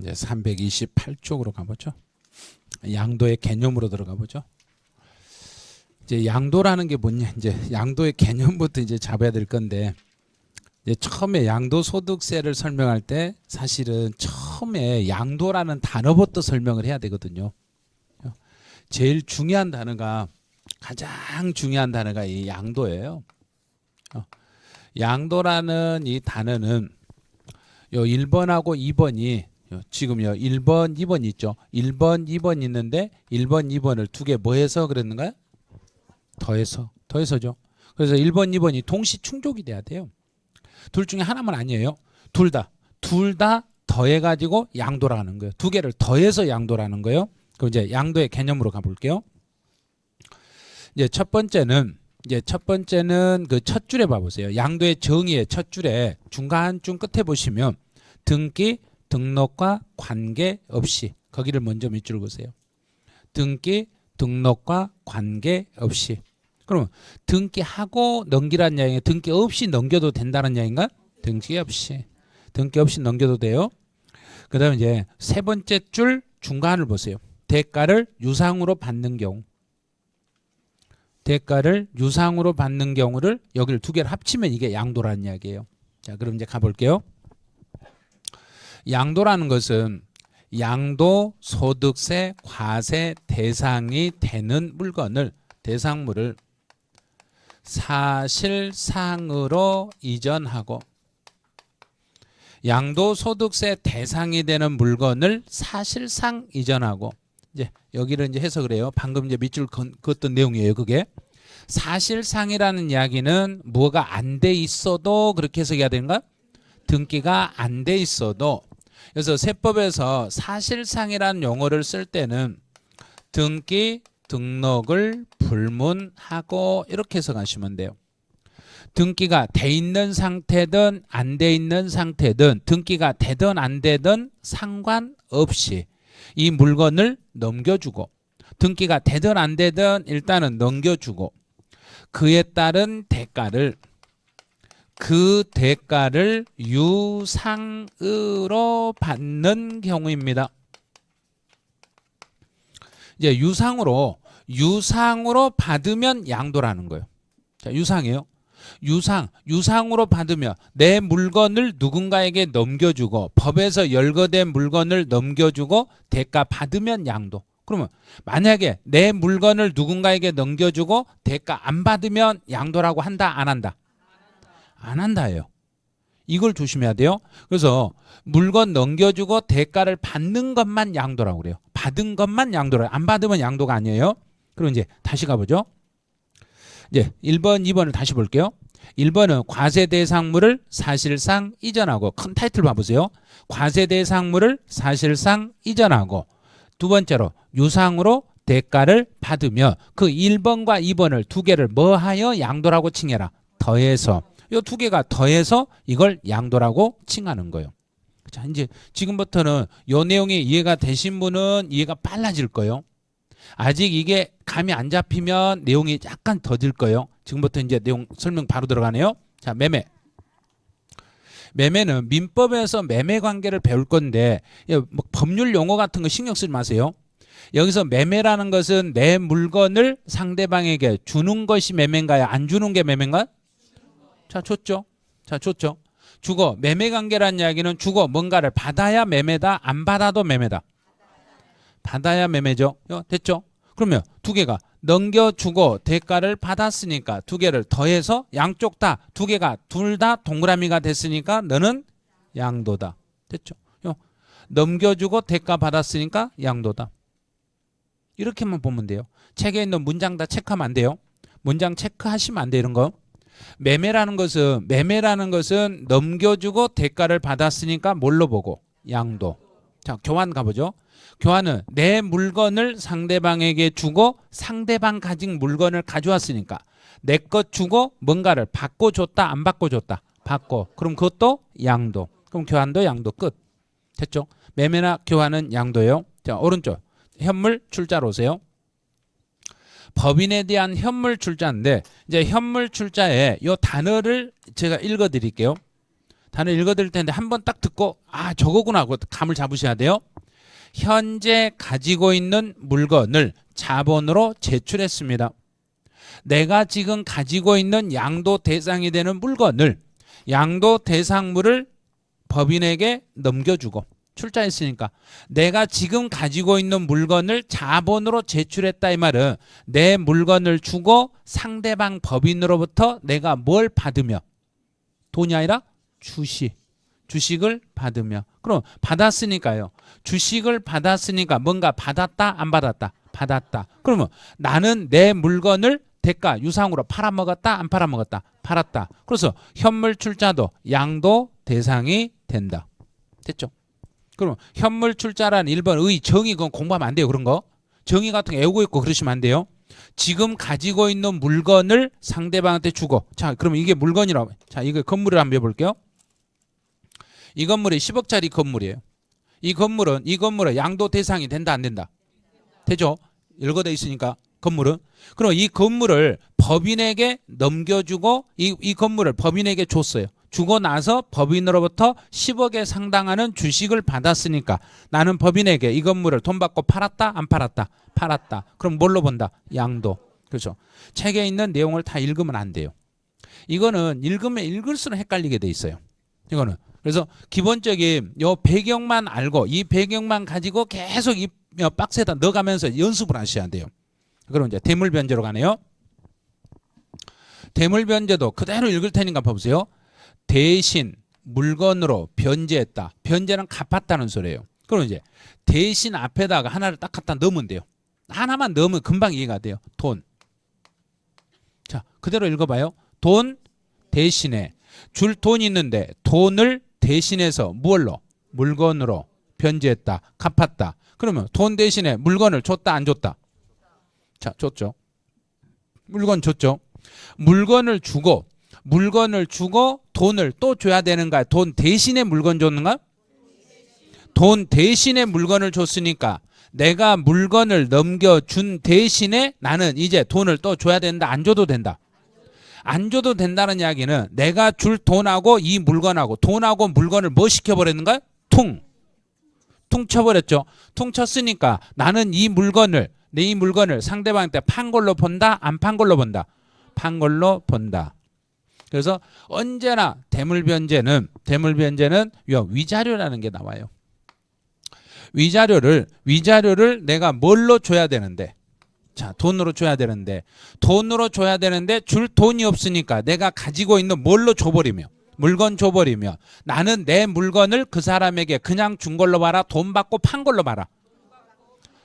이제 328쪽으로 가보죠. 양도의 개념으로 들어가 보죠. 이제 양도라는 게 뭐냐, 이제 양도의 개념부터 이제 잡아야 될 건데, 이제 처음에 양도소득세를 설명할 때 사실은 처음에 양도라는 단어부터 설명을 해야 되거든요. 제일 중요한 단어가, 가장 중요한 단어가 이 양도예요. 양도라는 이 단어는 요 1번하고 2번이 지금요 1번 2번 있죠. 1번 2번 있는데 1번 2번을 두 개 뭐 해서 그랬는가요? 더해서죠. 그래서 1번 2번이 동시 충족이 돼야 돼요. 둘 중에 하나만 아니에요. 둘 다 더해가지고 양도라는 거예요. 두 개를 더해서 양도라는 거예요. 그럼 이제 양도의 개념으로 가볼게요. 이제 첫 번째는 그 첫 줄에 봐보세요. 양도의 정의의 첫 줄에 중간쯤 끝에 보시면 등기, 등록과 관계없이, 거기를 먼저 밑줄 보세요. 등기, 등록과 관계없이. 그러면 등기하고 넘기라는 이야기가 등기 없이 넘겨도 된다는 이야기인가? 등기 없이 넘겨도 돼요. 그 다음에 이제 세 번째 줄 중간을 보세요. 대가를 유상으로 받는 경우. 대가를 유상으로 받는 경우를 여기를 두 개를 합치면 이게 양도라는 이야기예요. 자, 그럼 이제 가볼게요. 양도라는 것은 양도소득세 과세 대상이 되는 물건을, 대상물을 사실상으로 이전하고, 양도소득세 대상이 되는 물건을 사실상 이전하고, 이제 여기를 이제 해석을 해요. 방금 이제 밑줄 그었던 내용이에요. 그게 사실상이라는 이야기는 뭐가 안 돼 있어도 그렇게 해석해야 되는가? 등기가 안 돼 있어도. 그래서 세법에서 사실상이라는 용어를 쓸 때는 등기, 등록을 불문하고 이렇게 해석하시면 돼요. 등기가 돼 있는 상태든 안 돼 있는 상태든, 등기가 되든 안 되든 상관없이 이 물건을 넘겨주고, 등기가 되든 안 되든 일단은 넘겨주고, 그에 따른 대가를, 그 대가를 유상으로 받는 경우입니다. 이제 유상으로 받으면 양도라는 거예요. 자, 유상이에요. 유상으로 받으면 내 물건을 누군가에게 넘겨주고, 법에서 열거된 물건을 넘겨주고 대가 받으면 양도. 그러면 만약에 내 물건을 누군가에게 넘겨주고 대가 안 받으면 양도라고 한다, 안 한다? 안 한다예요. 이걸 조심해야 돼요. 그래서 물건 넘겨주고 대가를 받는 것만 양도라고 그래요. 받은 것만 양도라고. 안 받으면 양도가 아니에요. 그럼 이제 다시 가보죠. 이제 1번, 2번을 다시 볼게요. 1번은 과세대상물을 사실상 이전하고, 큰 타이틀 봐보세요. 과세대상물을 사실상 이전하고, 두 번째로 유상으로 대가를 받으며 그 1번과 2번을 두 개를 뭐하여 양도라고 칭해라? 더해서. 이 두 개가 더해서 이걸 양도라고 칭하는 거예요. 자, 이제 지금부터는 이 내용이 이해가 되신 분은 이해가 빨라질 거예요. 아직 이게 감이 안 잡히면 내용이 약간 더딜 거예요. 지금부터 이제 내용 설명 바로 들어가네요. 자, 매매는 민법에서 매매 관계를 배울 건데 뭐 법률 용어 같은 거 신경 쓰지 마세요. 여기서 매매라는 것은 내 물건을 상대방에게 주는 것이 매매인가요? 안 주는 게 매매인가요? 자, 줬죠. 주고, 매매 관계라는 이야기는 주고 뭔가를 받아야 매매다, 안 받아도 매매다. 받아야 매매죠. 됐죠? 그러면 두 개가 넘겨주고 대가를 받았으니까 두 개를 더해서 양쪽 다, 두 개가 둘 다 동그라미가 됐으니까 너는 양도다. 됐죠? 넘겨주고 대가 받았으니까 양도다. 이렇게만 보면 돼요. 책에 있는 문장 다 체크하면 안 돼요. 문장 체크하시면 안 돼요. 이런 거. 매매라는 것은 넘겨주고 대가를 받았으니까 뭘로 보고? 양도. 자, 교환 가보죠. 교환은 내 물건을 상대방에게 주고 상대방 가진 물건을 가져왔으니까 내 것 주고 뭔가를 받고 줬다, 안 받고 줬다? 받고. 그럼 그것도 양도. 그럼 교환도 양도. 끝. 됐죠? 매매나 교환은 양도예요. 자, 오른쪽 현물 출자로 오세요. 법인에 대한 현물 출자인데, 이제 현물 출자에 이 단어를 제가 읽어 드릴게요. 단어 읽어드릴 텐데 한번 딱 듣고 아 저거구나 하고 감을 잡으셔야 돼요. 현재 가지고 있는 물건을 자본으로 제출했습니다. 내가 지금 가지고 있는 양도 대상이 되는 물건을 양도 대상물을 법인에게 넘겨주고 출자했으니까 내가 지금 가지고 있는 물건을 자본으로 제출했다 이 말은 내 물건을 주고 상대방 법인으로부터 내가 뭘 받으며 돈이 아니라 주식을 받으며 그럼 받았으니까요. 주식을 받았으니까 뭔가 받았다 안 받았다? 받았다. 그러면 나는 내 물건을 대가 유상으로 팔아먹었다 안 팔아먹었다? 팔았다. 그래서 현물 출자도 양도 대상이 된다. 됐죠? 그럼 현물 출자라는 1번 의 정의 그건 공부하면 안 돼요. 그런 거. 정의 같은 거 외우고 있고 그러시면 안 돼요. 지금 가지고 있는 물건을 상대방한테 주고 자 그러면 이게 물건이라고 자 이거 건물을 한번 해볼게요. 이 건물이 10억짜리 건물이에요. 이 건물은 양도 대상이 된다 안 된다? 되죠? 열거돼 있으니까 건물은. 그럼 이 건물을 법인에게 넘겨주고 이 건물을 법인에게 줬어요. 주고 나서 법인으로부터 10억에 상당하는 주식을 받았으니까 나는 법인에게 이 건물을 돈 받고 팔았다 안 팔았다? 팔았다. 그럼 뭘로 본다? 양도. 그렇죠. 책에 있는 내용을 다 읽으면 안 돼요. 이거는 읽으면 읽을수록 헷갈리게 돼 있어요. 이거는. 그래서 기본적인 요 배경만 알고 이 배경만 가지고 계속 이 박스에다 넣어가면서 연습을 하셔야 돼요. 그럼 이제 대물변제로 가네요. 대물변제도 그대로 읽을 테니까 봐보세요. 대신 물건으로 변제했다. 변제는 갚았다는 소리예요. 그럼 이제 대신 앞에다가 하나를 딱 갖다 넣으면 돼요. 하나만 넣으면 금방 이해가 돼요. 돈. 자, 그대로 읽어봐요. 돈 대신에 줄 돈이 있는데 돈을 대신해서 무얼로? 물건으로 변제했다. 갚았다. 그러면 돈 대신에 물건을 줬다 안 줬다? 자, 줬죠. 물건 줬죠. 물건을 주고 돈을 또 줘야 되는가? 돈 대신에 물건 줬는가? 돈 대신에 물건을 줬으니까 내가 물건을 넘겨준 대신에 나는 이제 돈을 또 줘야 된다. 안 줘도 된다. 안 줘도 된다는 이야기는 내가 줄 돈하고 이 물건하고 돈하고 물건을 뭐 시켜버렸는가? 퉁 쳐버렸죠. 퉁 쳤으니까 나는 이 물건을 상대방한테 판 걸로 본다? 안 판 걸로 본다? 판 걸로 본다. 그래서 언제나 대물변제는 위자료라는 게 나와요. 위자료를 내가 뭘로 줘야 되는데 자 돈으로 줘야 되는데 줄 돈이 없으니까 내가 가지고 있는 뭘로 줘버리며 물건 줘버리며 나는 내 물건을 그 사람에게 그냥 준 걸로 봐라 돈 받고 판 걸로 봐라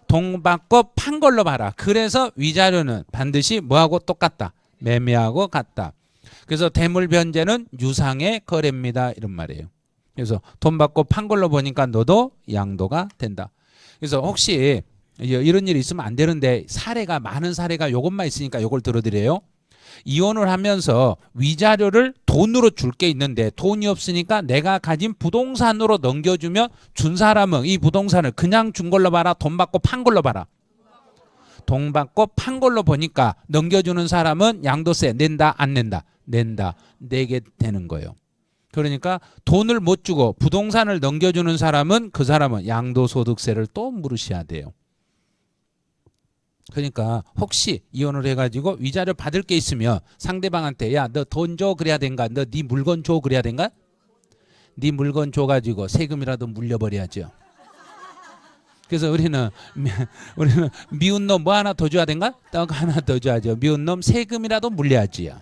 돈 받고 판 걸로 봐라. 그래서 위자료는 반드시 뭐하고 똑같다? 매매하고 같다. 그래서 대물변제는 유상의 거래입니다. 이런 말이에요. 그래서 돈 받고 판 걸로 보니까 너도 양도가 된다. 그래서 혹시 이런 일이 있으면 안 되는데 많은 사례가 요것만 있으니까 요걸 들어드려요. 이혼을 하면서 위자료를 돈으로 줄 게 있는데 돈이 없으니까 내가 가진 부동산으로 넘겨주면 준 사람은 이 부동산을 그냥 준 걸로 봐라 돈 받고 판 걸로 봐라. 돈 받고 판 걸로 보니까 넘겨주는 사람은 양도세 낸다 안 낸다? 낸다. 내게 되는 거예요. 그러니까 돈을 못 주고 부동산을 넘겨주는 사람은 그 사람은 양도소득세를 또 물으셔야 돼요. 그러니까 혹시 이혼을 해가지고 위자료 받을 게 있으면 상대방한테 야 너 돈 줘 그래야 된가? 너 네 물건 줘 그래야 된가? 네 물건 줘가지고 세금이라도 물려버려야죠. 그래서 우리는 미운 놈 뭐 하나 더 줘야 된가? 떡 하나 더 줘야죠. 미운 놈 세금이라도 물려야지요.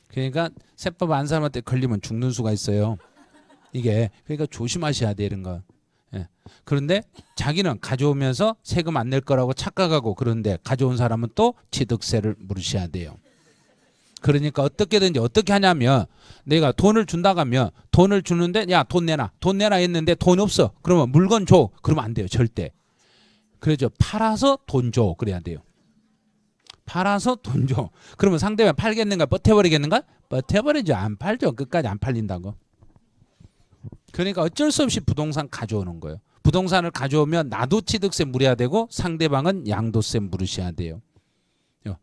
그러니까 세법 안 사람한테 걸리면 죽는 수가 있어요. 이게 그러니까 조심하셔야 돼 이런 거. 예. 그런데 자기는 가져오면서 세금 안 낼 거라고 착각하고 그런데 가져온 사람은 또 취득세를 물으셔야 돼요. 그러니까 어떻게든지 어떻게 하냐면 내가 돈을 준다고 하면 돈을 주는데 야 돈 내놔 했는데 돈 없어. 그러면 물건 줘. 그러면 안 돼요. 절대. 그래죠. 팔아서 돈 줘. 그래야 돼요. 팔아서 돈 줘. 그러면 상대방 팔겠는가? 버텨버리겠는가? 버텨버리죠. 안 팔죠. 끝까지 안 팔린다고. 그러니까 어쩔 수 없이 부동산 가져오는 거예요. 부동산을 가져오면 나도 취득세 물어야 되고 상대방은 양도세 물으셔야 돼요.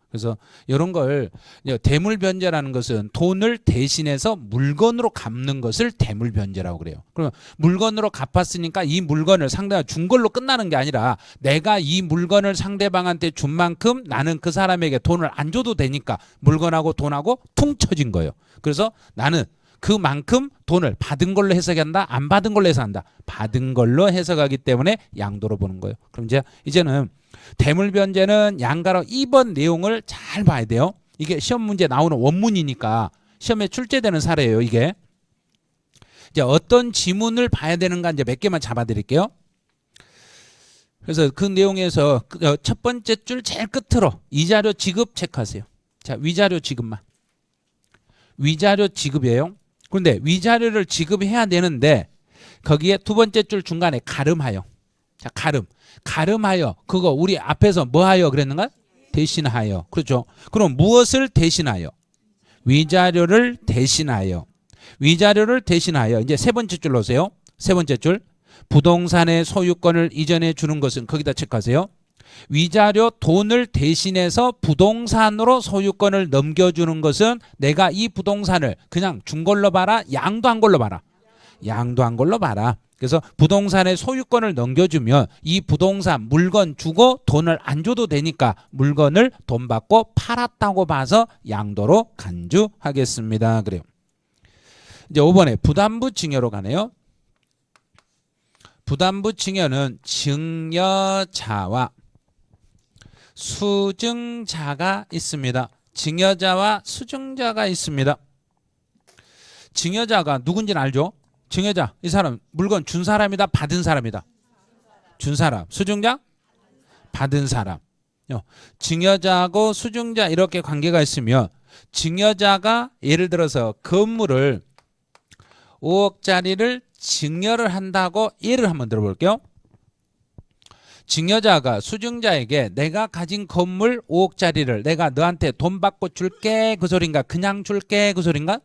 그래서 이런 걸 대물변제라는 것은 돈을 대신해서 물건으로 갚는 것을 대물변제라고 그래요. 그러면 물건으로 갚았으니까 이 물건을 상대가 준 걸로 끝나는 게 아니라 내가 이 물건을 상대방한테 준 만큼 나는 그 사람에게 돈을 안 줘도 되니까 물건하고 돈하고 퉁쳐진 거예요. 그래서 나는 그만큼 돈을 받은 걸로 해석한다, 안 받은 걸로 해석한다. 받은 걸로 해석하기 때문에 양도로 보는 거예요. 그럼 이제는 대물변제는 양가로 2번 내용을 잘 봐야 돼요. 이게 시험 문제 나오는 원문이니까 시험에 출제되는 사례예요. 이게 이제 어떤 지문을 봐야 되는가 이제 몇 개만 잡아드릴게요. 그래서 그 내용에서 첫 번째 줄 제일 끝으로 위자료 지급 체크하세요. 자, 위자료 지급만. 위자료 지급이에요. 그런데 위자료를 지급해야 되는데 거기에 두 번째 줄 중간에 가름하여. 자, 가름하여. 그거 우리 앞에서 뭐하여 그랬는가? 대신하여. 그렇죠. 그럼 무엇을 대신하여? 위자료를 대신하여. 위자료를 대신하여. 이제 세 번째 줄 놓으세요. 세 번째 줄. 부동산의 소유권을 이전해 주는 것은 거기다 체크하세요. 위자료 돈을 대신해서 부동산으로 소유권을 넘겨주는 것은 내가 이 부동산을 그냥 준 걸로 봐라, 양도한 걸로 봐라. 양도한 걸로 봐라. 그래서 부동산의 소유권을 넘겨주면 이 부동산 물건 주고 돈을 안 줘도 되니까 물건을 돈 받고 팔았다고 봐서 양도로 간주하겠습니다. 그래요. 이제 5번에 부담부 증여로 가네요. 부담부 증여는 증여자와 수증자가 있습니다. 증여자와 수증자가 있습니다. 증여자가 누군지는 알죠? 증여자, 이 사람 물건 준 사람이다, 받은 사람이다. 준 사람. 수증자? 받은 사람. 증여자하고 수증자 이렇게 관계가 있으면 증여자가 예를 들어서 건물을 5억짜리를 증여를 한다고 예를 한번 들어볼게요. 증여자가 수증자에게 내가 가진 건물 5억짜리를 내가 너한테 돈 받고 줄게 그 소린가? 그냥 줄게 그 소린가?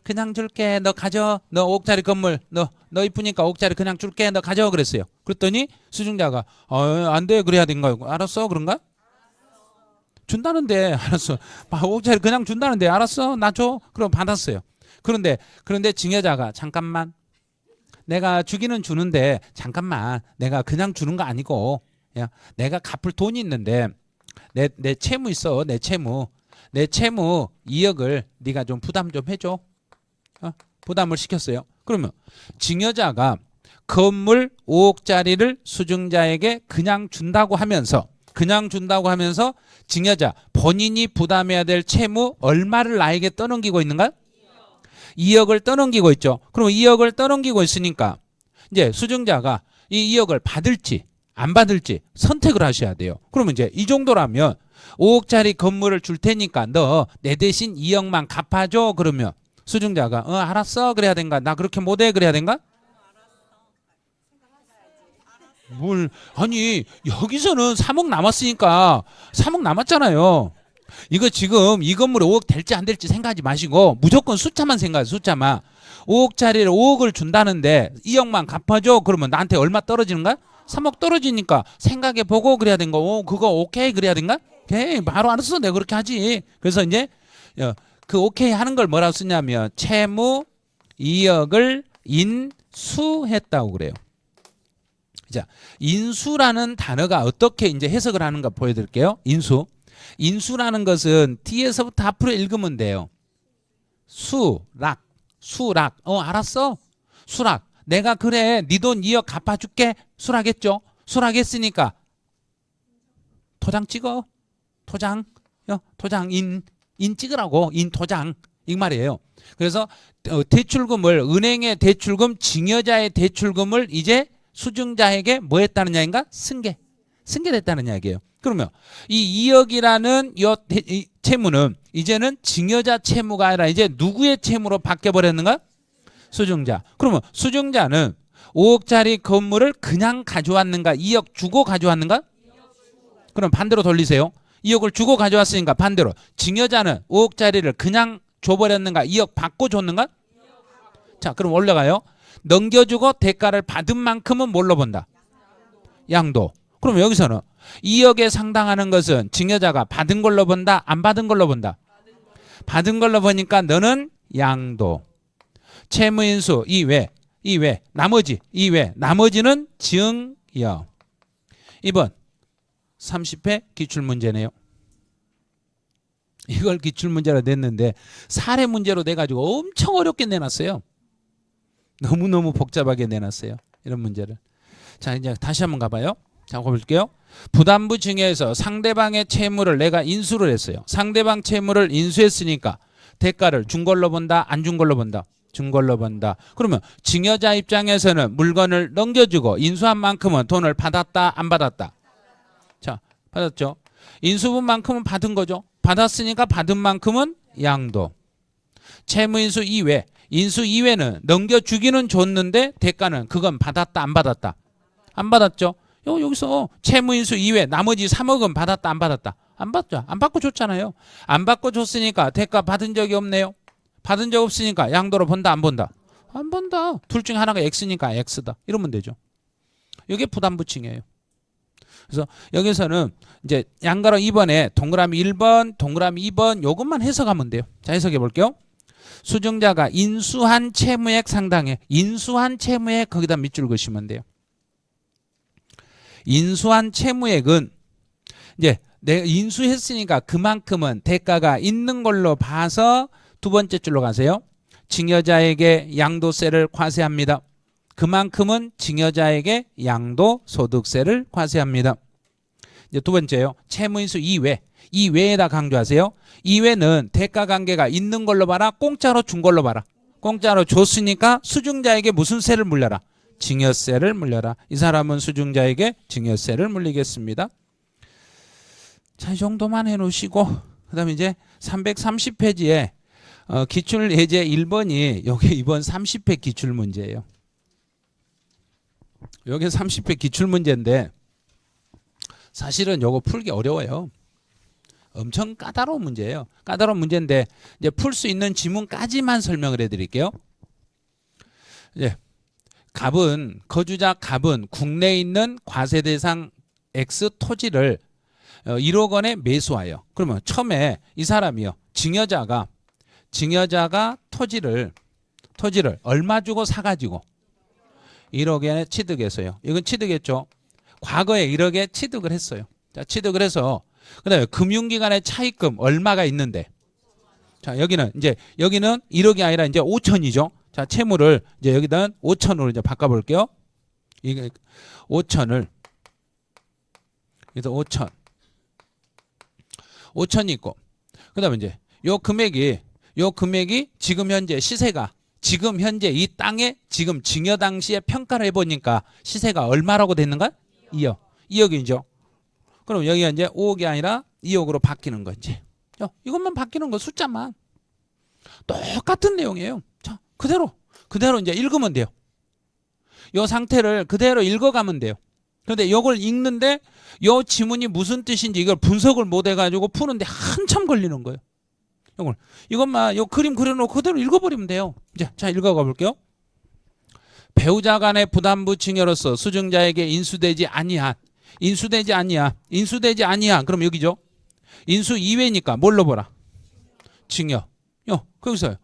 그냥 줄게 너 가져 너 5억짜리 건물 너 이쁘니까 5억짜리 그냥 줄게 너 가져 그랬어요. 그랬더니 수증자가 안 돼 그래야 된가? 알았어 그런가? 준다는데 알았어 5억짜리 그냥 준다는데 알았어 나 줘 그럼 받았어요. 그런데 증여자가 잠깐만 내가 주기는 주는데 잠깐만 내가 그냥 주는 거 아니고 야, 내가 갚을 돈이 있는데 내 채무 있어 내 채무 2억을 네가 좀 부담 좀 해줘. 부담을 시켰어요. 그러면 증여자가 건물 5억짜리를 수증자에게 그냥 준다고 하면서 증여자 본인이 부담해야 될 채무 얼마를 나에게 떠넘기고 있는가? 2억을 떠넘기고 있죠. 그럼 2억을 떠넘기고 있으니까 이제 수증자가 이 2억을 받을지 안 받을지 선택을 하셔야 돼요. 그러면 이제 이 정도라면 5억짜리 건물을 줄 테니까 너 내 대신 2억만 갚아줘. 그러면 수증자가 알았어 그래야 된가? 나 그렇게 못해 그래야 된가? 뭘 아니 여기서는 3억 남았으니까 3억 남았잖아요. 이거 지금 이 건물에 5억 될지 안 될지 생각하지 마시고 무조건 숫자만 생각해요. 숫자만 5억짜리를 5억을 준다는데 2억만 갚아줘. 그러면 나한테 얼마 떨어지는가? 3억 떨어지니까 생각해보고 그래야 된가? 그거 오케이 그래야 된가? 오케이 바로 알았어 내가 그렇게 하지. 그래서 이제 그 오케이 하는 걸 뭐라고 쓰냐면 채무 2억을 인수했다고 그래요. 자, 인수라는 단어가 어떻게 이제 해석을 하는가 보여드릴게요. 인수라는 것은 뒤에서부터 앞으로 읽으면 돼요. 수락. 알았어. 수락. 내가 그래 네 돈 2억 갚아줄게. 수락했죠. 수락했으니까 토장 찍어. 토장 인 찍으라고. 인 토장 이 말이에요. 그래서 대출금을 은행의 대출금 증여자의 대출금을 이제 수증자에게 뭐 했다는 이야기인가? 승계됐다는 이야기예요. 그러면 이 2억이라는 이 채무는 이제는 증여자 채무가 아니라 이제 누구의 채무로 바뀌어버렸는가? 수증자. 그러면 수증자는 5억짜리 건물을 그냥 가져왔는가? 2억 주고 가져왔는가? 그럼 반대로 돌리세요. 2억을 주고 가져왔으니까 반대로 증여자는 5억짜리를 그냥 줘버렸는가? 2억 받고 줬는가? 자, 그럼 올라가요. 넘겨주고 대가를 받은 만큼은 뭘로 본다? 양도. 그럼 여기서는 2억에 상당하는 것은 증여자가 받은 걸로 본다, 안 받은 걸로 본다? 받은 걸로 보니까 너는 양도. 채무인수 이외, 나머지 이외, 나머지는 증여. 2번 30회 기출문제네요. 이걸 기출문제로 냈는데 사례 문제로 내가지고 엄청 어렵게 내놨어요. 너무너무 복잡하게 내놨어요. 이런 문제를. 자, 이제 다시 한번 가봐요. 자, 가볼게요. 부담부 증여에서 상대방의 채무를 내가 인수를 했어요. 상대방 채무를 인수했으니까 대가를 준 걸로 본다, 안 준 걸로 본다? 준 걸로 본다. 그러면 증여자 입장에서는 물건을 넘겨주고 인수한 만큼은 돈을 받았다, 안 받았다? 자, 받았죠. 인수분만큼은 받은 거죠. 받았으니까 받은 만큼은 양도. 채무인수 이외, 인수 이외는 넘겨주기는 줬는데 대가는 그건 받았다, 안 받았다? 안 받았죠. 여기서 채무인수 이외 나머지 3억은 받았다, 안 받았다? 안 받죠. 안 받고 줬잖아요. 안 받고 줬으니까 대가 받은 적이 없네요. 받은 적 없으니까 양도로 본다, 안 본다? 안 본다. 둘 중 하나가 X니까 X다. 이러면 되죠. 이게 부담부증이에요. 그래서 여기서는 이제 양가로 2번에 동그라미 1번, 동그라미 2번 요것만 해석하면 돼요. 자, 해석해 볼게요. 수증자가 인수한 채무액 상당해. 인수한 채무액 거기다 밑줄 그시면 돼요. 인수한 채무액은 이제 내가 인수했으니까 그만큼은 대가가 있는 걸로 봐서 두 번째 줄로 가세요. 증여자에게 양도세를 과세합니다. 그만큼은 증여자에게 양도소득세를 과세합니다. 이제 두 번째요. 채무인수 이외. 이외에다 강조하세요. 이외는 대가 관계가 있는 걸로 봐라, 공짜로 준 걸로 봐라? 공짜로 줬으니까 수증자에게 무슨 세를 물려라? 증여세를 물려라. 이 사람은 수증자에게 증여세를 물리겠습니다. 자, 이 정도만 해놓으시고 그 다음에 이제 330페이지에 기출 예제 1번이 여기 이번 30회 기출문제예요. 여기 30회 기출문제인데 사실은 요거 풀기 어려워요. 엄청 까다로운 문제예요. 까다로운 문제인데 이제 풀 수 있는 지문까지만 설명을 해드릴게요. 이제 거주자 갑은 국내에 있는 과세 대상 X 토지를 1억 원에 매수하여. 그러면 처음에 이 사람이요. 증여자가 토지를 얼마 주고 사가지고 1억 원에 취득했어요. 이건 취득했죠. 과거에 1억에 취득을 했어요. 자, 취득을 해서 그다음에 금융기관의 차입금 얼마가 있는데, 자, 여기는 1억이 아니라 이제 5천이죠. 자, 채무를 이제 여기다 5천으로 이제 바꿔볼게요. 이게 5천을 여기다 5천이 있고, 그다음에 이제 요 금액이 지금 현재 시세가 지금 현재 이 땅에 지금 증여 당시에 평가를 해보니까 시세가 얼마라고 됐는가? 2억. 2억이죠. 그럼 여기가 이제 5억이 아니라 2억으로 바뀌는 거지. 이것만 바뀌는 거 숫자만. 똑같은 내용이에요. 자, 그대로 이제 읽으면 돼요. 이 상태를 그대로 읽어가면 돼요. 그런데 이걸 읽는데 이 지문이 무슨 뜻인지 이걸 분석을 못 해가지고 푸는데 한참 걸리는 거예요. 이것만 이 그림 그려놓고 그대로 읽어버리면 돼요. 이제 자, 읽어가 볼게요. 배우자 간의 부담부 증여로서 수증자에게 인수되지 아니한. 그럼 여기죠. 인수 이외니까 뭘로 보라? 증여. 거기서요.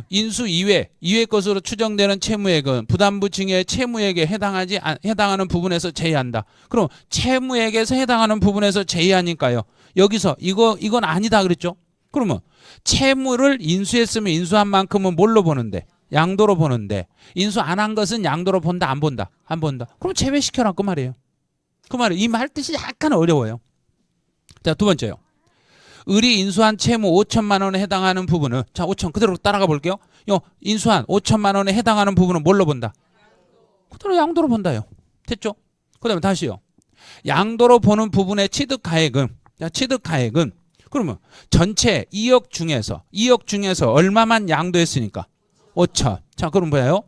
인수 이외 것으로 추정되는 채무액은 부담부 증여의 채무액에 해당하는 부분에서 제외한다. 그럼 채무액에서 해당하는 부분에서 제외하니까요. 여기서 이건 아니다 그랬죠. 그러면 채무를 인수했으면 인수한 만큼은 뭘로 보는데? 양도로 보는데, 인수 안 한 것은 양도로 본다, 안 본다? 안 본다. 그럼 제외시켜라 그 말이에요. 이 말 뜻이 약간 어려워요. 자, 두 번째요. 을이 인수한 채무 5천만 원에 해당하는 부분은, 자, 5천 그대로 따라가 볼게요. 인수한 5천만 원에 해당하는 부분은 뭘로 본다? 그대로 양도로 본다요. 됐죠? 그 다음에 다시요. 양도로 보는 부분의 취득가액은 그러면 전체 2억 중에서 얼마만 양도했으니까 5천. 자, 그럼 뭐예요?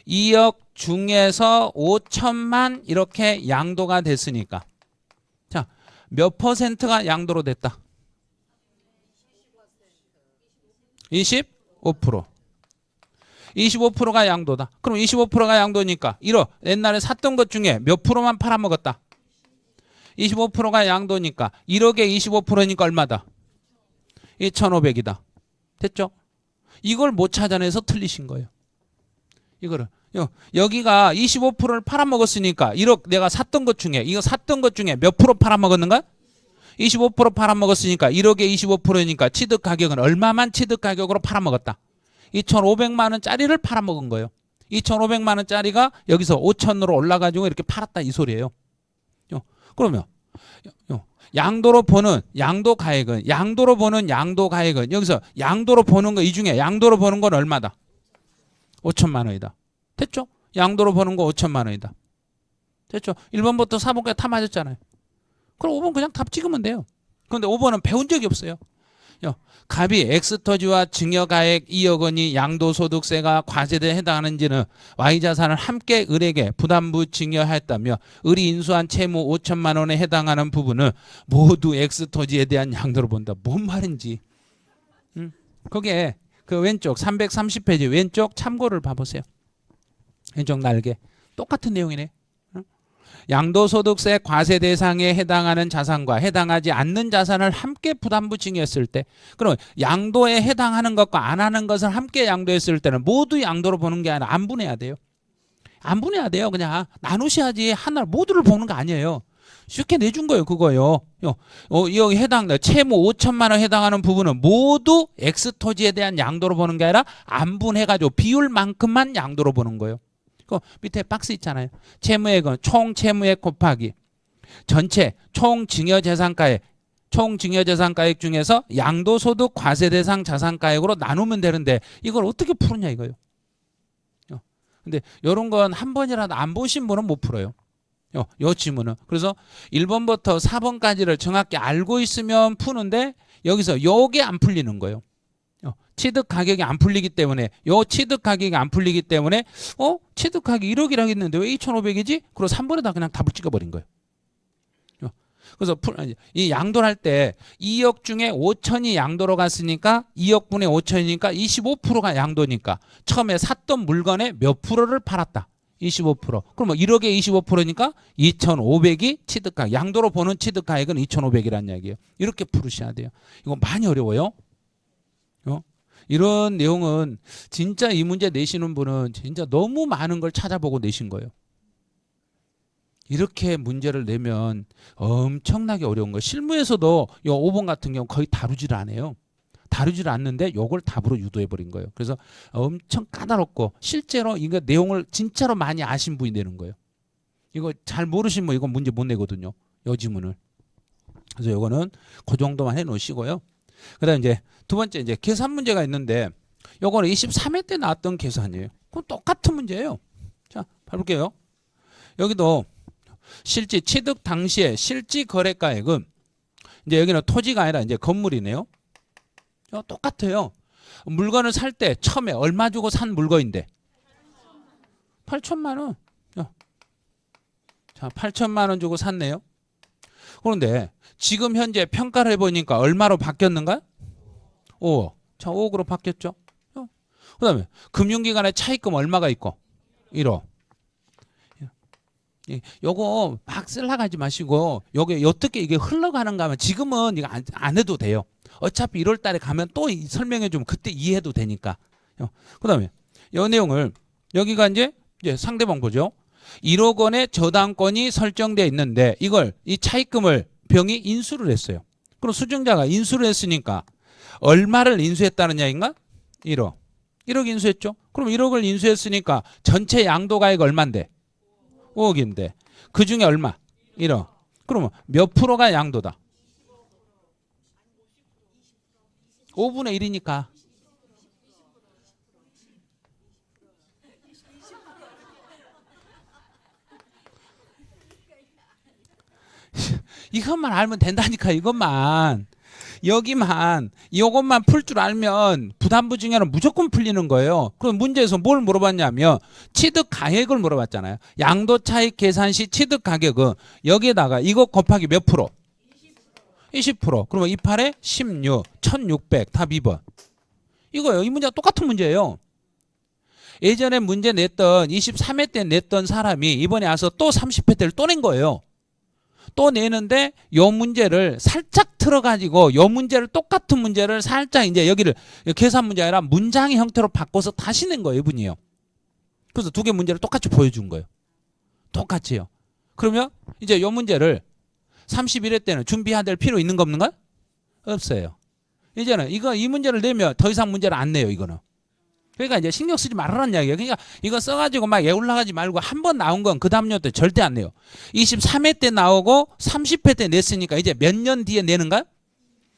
2억 중에서 5천만 이렇게 양도가 됐으니까, 자, 몇 퍼센트가 양도로 됐다? 25%. 25%가 양도다. 그럼 25%가 양도니까 1억 옛날에 샀던 것 중에 몇 프로만 팔아먹었다? 25%가 양도니까 1억에 25%니까 얼마다? 2,500이다. 됐죠? 이걸 못 찾아내서 틀리신 거예요. 이거를. 여기가 25%를 팔아먹었으니까 1억 내가 샀던 것 중에 이거 샀던 것 중에 몇 프로 팔아먹었는가? 25% 팔아먹었으니까 1억에 25%니까 취득 가격은 얼마만 취득 가격으로 팔아먹었다? 2,500만 원짜리를 팔아먹은 거예요. 2,500만 원짜리가 여기서 5,000으로 올라가지고 이렇게 팔았다 이 소리예요. 그러면 양도로 보는 양도 가액은 여기서 양도로 보는 거 이 중에 양도로 보는 건 얼마다? 5천만 원이다. 됐죠? 양도로 보는 거 5천만 원이다. 됐죠? 1번부터 4번까지 다 맞았잖아요. 그럼 5번 그냥 답 찍으면 돼요. 그런데 5번은 배운 적이 없어요. 갑이 엑스토지와 증여가액 2억 원이 양도소득세가 과세대에 해당하는지는 Y자산을 함께 을에게 부담부 증여하였다며 을이 인수한 채무 5천만 원에 해당하는 부분은 모두 엑스토지에 대한 양도로 본다. 뭔 말인지. 거기에 그 왼쪽 330페이지 왼쪽 참고를 봐보세요. 왼쪽 날개. 똑같은 내용이네. 양도소득세 과세 대상에 해당하는 자산과 해당하지 않는 자산을 함께 부담부 증여했을 때, 그럼 양도에 해당하는 것과 안 하는 것을 함께 양도했을 때는 모두 양도로 보는 게 아니라 안 분해야 돼요. 안 분해야 돼요. 그냥 나누셔야지. 하나를 모두를 보는 거 아니에요. 쉽게 내준 거예요. 그거요. 여기 해당 채무 5천만 원 해당하는 부분은 모두 엑스토지에 대한 양도로 보는 게 아니라 안 분해가지고 비율만큼만 양도로 보는 거예요. 그 밑에 박스 있잖아요. 채무액은 총 채무액 곱하기 전체 총 증여재산가액 중에서 양도소득 과세 대상 자산가액으로 나누면 되는데 이걸 어떻게 푸느냐 이거예요. 근데 이런 건 한 번이라도 안 보신 분은 못 풀어요. 요 지문은. 그래서 1번부터 4번까지를 정확히 알고 있으면 푸는데 여기서 요게 안 풀리는 거예요. 취득 가격이 안 풀리기 때문에 취득 가격이 안 풀리기 때문에 취득 가격이 1억이라고 했는데 왜 2,500이지? 그리고 3번에다 그냥 답을 찍어버린 거예요. 그래서 이 양도를 할 때 2억 중에 5천이 양도로 갔으니까 2억 분의 5천이니까 25%가 양도니까 처음에 샀던 물건의 몇 프로를 팔았다. 25%. 그럼 1억에 25%니까 2,500이 취득가액. 양도로 보는 취득가액은 2,500이라는 얘기예요. 이렇게 풀으셔야 돼요. 이거 많이 어려워요. 이런 내용은 진짜 이 문제 내시는 분은 진짜 너무 많은 걸 찾아보고 내신 거예요. 이렇게 문제를 내면 엄청나게 어려운 거예요. 실무에서도 이 5번 같은 경우 거의 다루지를 않아요. 다루지를 않는데 이걸 답으로 유도해버린 거예요. 그래서 엄청 까다롭고 실제로 이거 내용을 진짜로 많이 아신 분이 내는 거예요. 이거 잘 모르시면 이건 문제 못 내거든요. 이 지문을. 그래서 이거는 그 정도만 해놓으시고요. 그다음 이제 두 번째 이제 계산 문제가 있는데 요거는 23회 때 나왔던 계산이에요. 그건 똑같은 문제예요. 자, 봐볼게요. 여기도 실지 취득 당시에 실지 거래가액은 이제 여기는 토지가 아니라 이제 건물이네요. 똑같아요. 물건을 살 때 처음에 얼마 주고 산 물건인데 8천만 원. 자, 8천만 원 주고 샀네요. 그런데 지금 현재 평가를 해보니까 얼마로 바뀌었는가? 5억. 자, 5억으로 바뀌었죠. 그 다음에 금융기관에 차입금 얼마가 있고? 1억. 요거 막 쓰려고 하지 마시고 요게 어떻게 이게 흘러가는가 하면 지금은 이거 안 해도 돼요. 어차피 1월 달에 가면 또 설명해 주면 그때 이해해도 되니까. 그 다음에 요 내용을 여기가 이제 상대방 보죠. 1억 원의 저당권이 설정되어 있는데 이걸 이 차입금을 병이 인수를 했어요. 그럼 수증자가 인수를 했으니까 얼마를 인수했다는 이야기인가? 1억. 1억 인수했죠. 그럼 1억을 인수했으니까 전체 양도가액 얼마인데? 5억인데 그 중에 얼마? 1억. 그러면 몇 프로가 양도다? 5분의 1이니까. 이것만 알면 된다니까. 이것만. 여기만 이것만 풀 줄 알면 부담부 증여는 무조건 풀리는 거예요. 그럼 문제에서 뭘 물어봤냐면 취득 가액을 물어봤잖아요. 양도 차익 계산 시 취득 가격은 여기에다가 이거 곱하기 몇 프로? 20%. 그러면 28에 16, 1600 답 2번. 이거예요. 이 문제가 똑같은 문제예요. 예전에 문제 냈던 23회 때 냈던 사람이 이번에 와서 또 30회 때를 또 낸 거예요. 또 내는데 요 문제를 살짝 틀어가지고 요 문제를 똑같은 문제를 살짝 이제 여기를 계산 문제 아니라 문장의 형태로 바꿔서 다시 낸 거예요, 이분이요. 그래서 두 개 문제를 똑같이 보여준 거예요. 똑같이요. 그러면 이제 요 문제를 31회 때는 준비해야 될 필요 있는 거 없는가? 없어요. 이제는 이 문제를 내면 더 이상 문제를 안 내요, 이거는. 그러니까 이제 신경 쓰지 말라는 이야기예요. 그러니까 이거 써가지고 막 올라가지 말고 한 번 나온 건 그 다음 년 때 절대 안 내요. 23회 때 나오고 30회 때 냈으니까 이제 몇 년 뒤에 내는가?